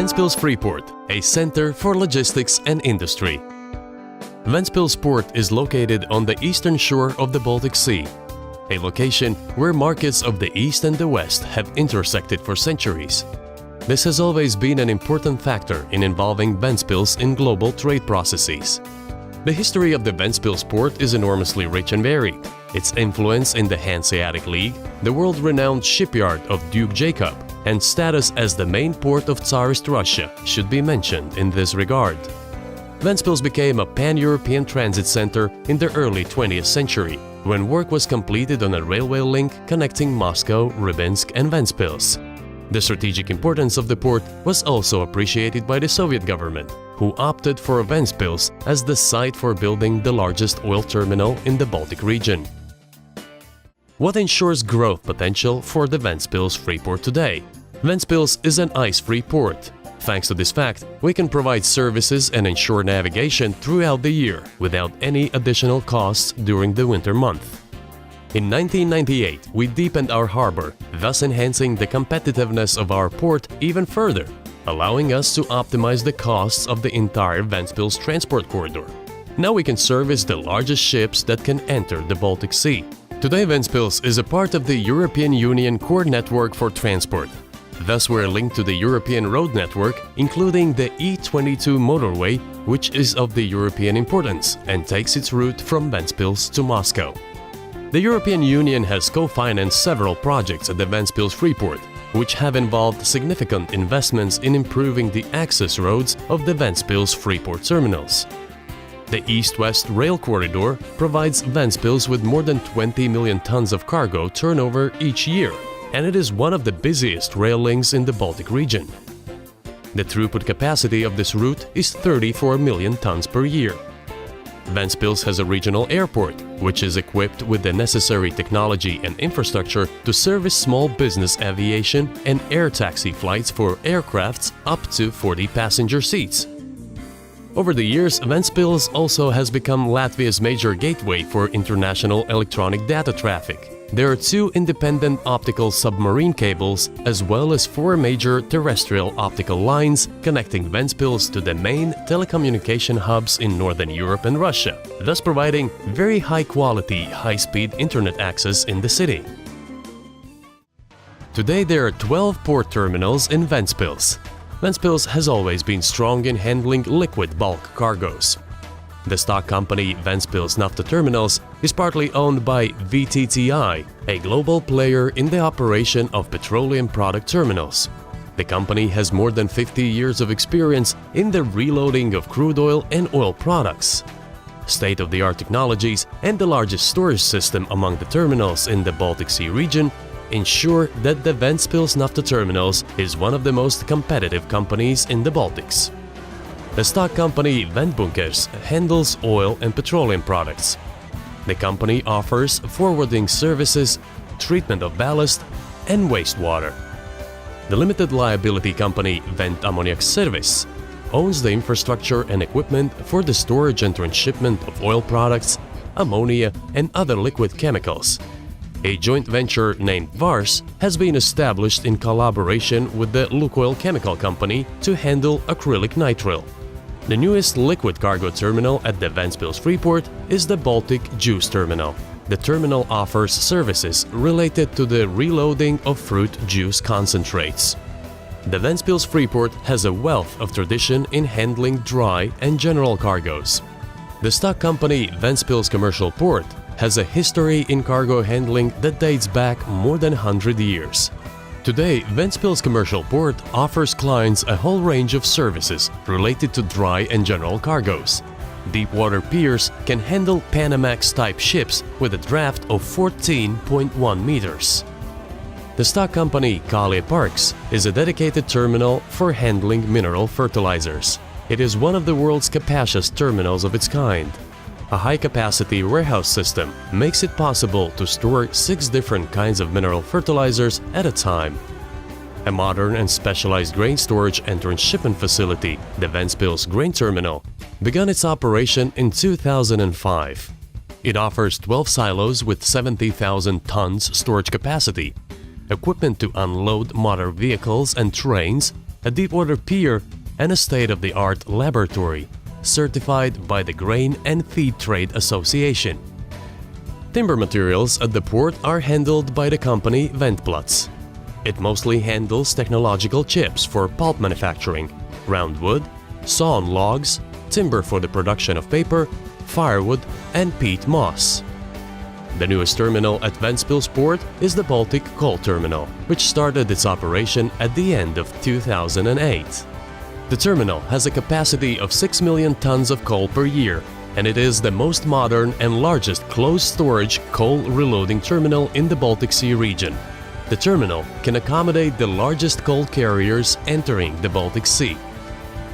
Ventspils FreePort, a center for logistics and industry. Ventspils Port is located on the eastern shore of the Baltic Sea, a location where markets of the East and the West have intersected for centuries. This has always been an important factor in involving Ventspils in global trade processes. The history of the Ventspils port is enormously rich and varied. Its influence in the Hanseatic League, the world-renowned shipyard of Duke Jacob, and status as the main port of Tsarist Russia should be mentioned in this regard. Ventspils became a pan-European transit center in the early 20th century, when work was completed on a railway link connecting Moscow, Rybinsk and Ventspils. The strategic importance of the port was also appreciated by the Soviet government, who opted for Ventspils as the site for building the largest oil terminal in the Baltic region. What ensures growth potential for the Ventspils FreePort today? Ventspils is an ice-free port. Thanks to this fact, we can provide services and ensure navigation throughout the year without any additional costs during the winter month. In 1998, we deepened our harbor, thus enhancing the competitiveness of our port even further, allowing us to optimize the costs of the entire Ventspils transport corridor. Now we can service the largest ships that can enter the Baltic Sea. Today, Ventspils is a part of the European Union core network for transport. Thus, we're linked to the European road network, including the E22 motorway, which is of the European importance and takes its route from Ventspils to Moscow. The European Union has co-financed several projects at the Ventspils FreePort, which have involved significant investments in improving the access roads of the Ventspils FreePort terminals. The East-West rail corridor provides Ventspils with more than 20 million tons of cargo turnover each year, and it is one of the busiest rail links in the Baltic region. The throughput capacity of this route is 34 million tons per year. Ventspils has a regional airport, which is equipped with the necessary technology and infrastructure to service small business aviation and air taxi flights for aircrafts up to 40 passenger seats. Over the years, Ventspils also has become Latvia's major gateway for international electronic data traffic. There are 2 independent optical submarine cables as well as 4 major terrestrial optical lines connecting Ventspils to the main telecommunication hubs in Northern Europe and Russia, thus providing very high-quality, high-speed internet access in the city. Today there are 12 port terminals in Ventspils. Ventspils has always been strong in handling liquid bulk cargoes. The stock company Ventspils Nafta Terminals is partly owned by VTTI, a global player in the operation of petroleum product terminals. The company has more than 50 years of experience in the reloading of crude oil and oil products. State-of-the-art technologies and the largest storage system among the terminals in the Baltic Sea region ensure that the Ventspils Nafta Terminals is one of the most competitive companies in the Baltics. The stock company Ventbunkers handles oil and petroleum products. The company offers forwarding services, treatment of ballast, and wastewater. The limited liability company Vent Ammoniac Service owns the infrastructure and equipment for the storage and transshipment of oil products, ammonia, and other liquid chemicals. A joint venture named VARS has been established in collaboration with the Lukoil chemical company to handle acrylic nitrile. The newest liquid cargo terminal at the Ventspils FreePort is the Baltic Juice Terminal. The terminal offers services related to the reloading of fruit juice concentrates. The Ventspils FreePort has a wealth of tradition in handling dry and general cargoes. The stock company Ventspils Commercial Port has a history in cargo handling that dates back more than 100 years. Today, Ventspils Commercial Port offers clients a whole range of services related to dry and general cargoes. Deepwater piers can handle Panamax-type ships with a draft of 14.1 meters. The stock company Kale Parks is a dedicated terminal for handling mineral fertilizers. It is one of the world's capacious terminals of its kind. A high-capacity warehouse system makes it possible to store 6 different kinds of mineral fertilizers at a time. A modern and specialized grain storage and transshipment facility, the Ventspils Grain Terminal, began its operation in 2005. It offers 12 silos with 70,000 tons storage capacity, equipment to unload motor vehicles and trains, a deepwater pier, and a state-of-the-art laboratory, certified by the Grain and Feed Trade Association. Timber materials at the port are handled by the company Ventspils. It mostly handles technological chips for pulp manufacturing, round wood, sawn logs, timber for the production of paper, firewood, and peat moss. The newest terminal at Ventspils Port is the Baltic Coal Terminal, which started its operation at the end of 2008. The terminal has a capacity of 6 million tons of coal per year, and it is the most modern and largest closed-storage coal reloading terminal in the Baltic Sea region. The terminal can accommodate the largest coal carriers entering the Baltic Sea.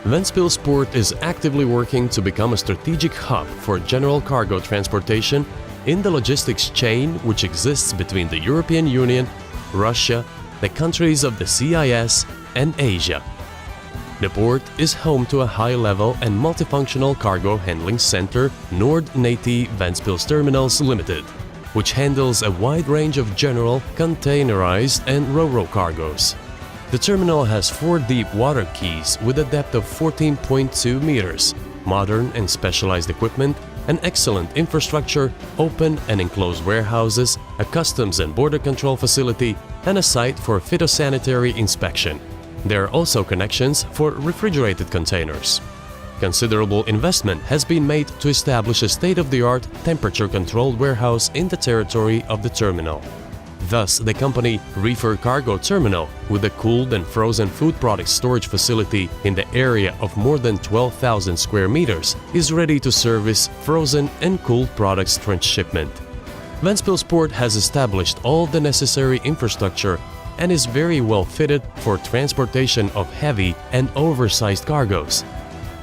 Ventspils Port is actively working to become a strategic hub for general cargo transportation in the logistics chain which exists between the European Union, Russia, the countries of the CIS, and Asia. The port is home to a high-level and multifunctional cargo handling center, Nord-Nati Ventspils Terminals Limited, which handles a wide range of general, containerized and ro-ro cargoes. The terminal has 4 deep water quays with a depth of 14.2 meters, modern and specialized equipment, an excellent infrastructure, open and enclosed warehouses, a customs and border control facility, and a site for phytosanitary inspection. There are also connections for refrigerated containers. Considerable investment has been made to establish a state-of-the-art temperature-controlled warehouse in the territory of the terminal. Thus, the company Reefer Cargo Terminal, with a cooled and frozen food products storage facility in the area of more than 12,000 square meters, is ready to service frozen and cooled products transshipment. Ventspils Port has established all the necessary infrastructure and is very well fitted for transportation of heavy and oversized cargoes.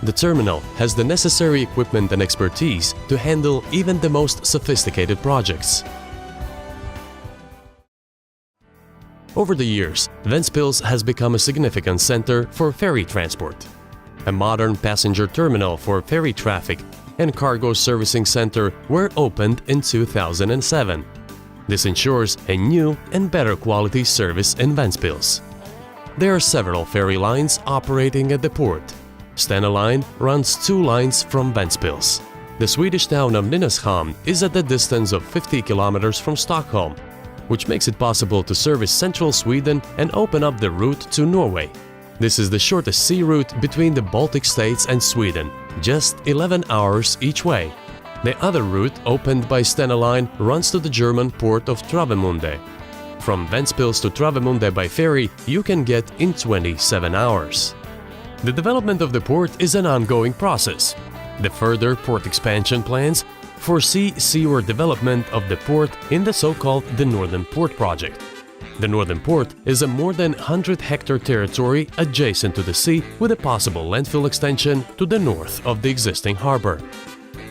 The terminal has the necessary equipment and expertise to handle even the most sophisticated projects. Over the years, Ventspils has become a significant center for ferry transport. A modern passenger terminal for ferry traffic and cargo servicing center were opened in 2007. This ensures a new and better quality service in Ventspils. There are several ferry lines operating at the port. Stena Line runs 2 lines from Ventspils. The Swedish town of Nynäshamn is at the distance of 50 kilometers from Stockholm, which makes it possible to service central Sweden and open up the route to Norway. This is the shortest sea route between the Baltic states and Sweden, just 11 hours each way. The other route, opened by Stena Line, runs to the German port of Travemünde. From Ventspils to Travemünde by ferry, you can get in 27 hours. The development of the port is an ongoing process. The further port expansion plans foresee seaward development of the port in the so-called the Northern Port project. The Northern Port is a more than 100-hectare territory adjacent to the sea with a possible landfill extension to the north of the existing harbor.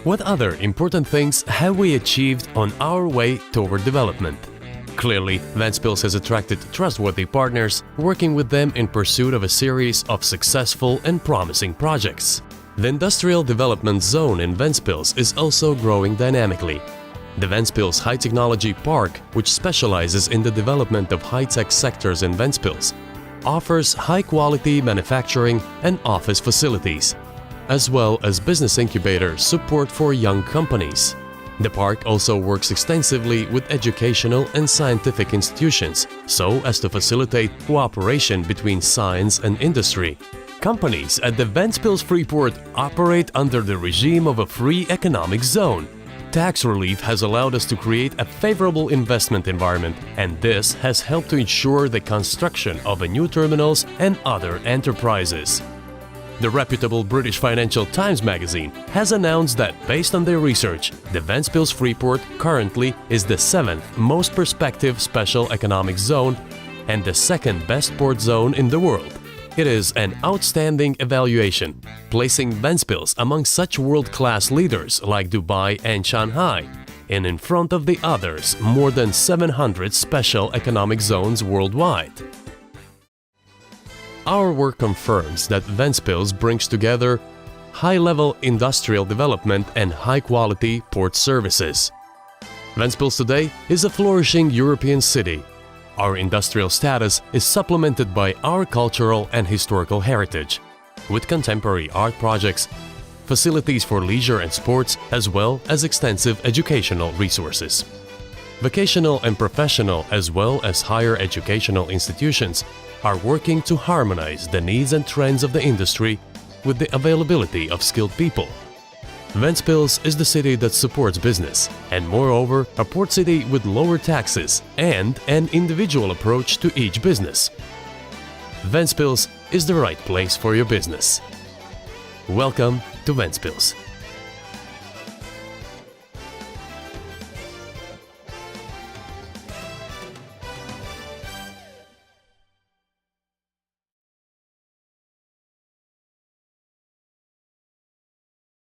What other important things have we achieved on our way toward development? Clearly, Ventspils has attracted trustworthy partners, working with them in pursuit of a series of successful and promising projects. The industrial development zone in Ventspils is also growing dynamically. The Ventspils High Technology Park, which specializes in the development of high-tech sectors in Ventspils, offers high-quality manufacturing and office facilities, as well as business incubator support for young companies. The park also works extensively with educational and scientific institutions, so as to facilitate cooperation between science and industry. Companies at the Ventspils FreePort operate under the regime of a free economic zone. Tax relief has allowed us to create a favorable investment environment, and this has helped to ensure the construction of new terminals and other enterprises. The reputable British Financial Times magazine has announced that, based on their research, the Ventspils FreePort currently is the 7th most prospective special economic zone and the 2nd best port zone in the world. It is an outstanding evaluation, placing Ventspils among such world-class leaders like Dubai and Shanghai, and in front of the others more than 700 special economic zones worldwide. Our work confirms that Ventspils brings together high-level industrial development and high-quality port services. Ventspils today is a flourishing European city. Our industrial status is supplemented by our cultural and historical heritage, with contemporary art projects, facilities for leisure and sports, as well as extensive educational resources. Vocational and professional, as well as higher educational institutions, are working to harmonize the needs and trends of the industry with the availability of skilled people. Ventspils is the city that supports business, and moreover, a port city with lower taxes and an individual approach to each business. Ventspils is the right place for your business. Welcome to Ventspils.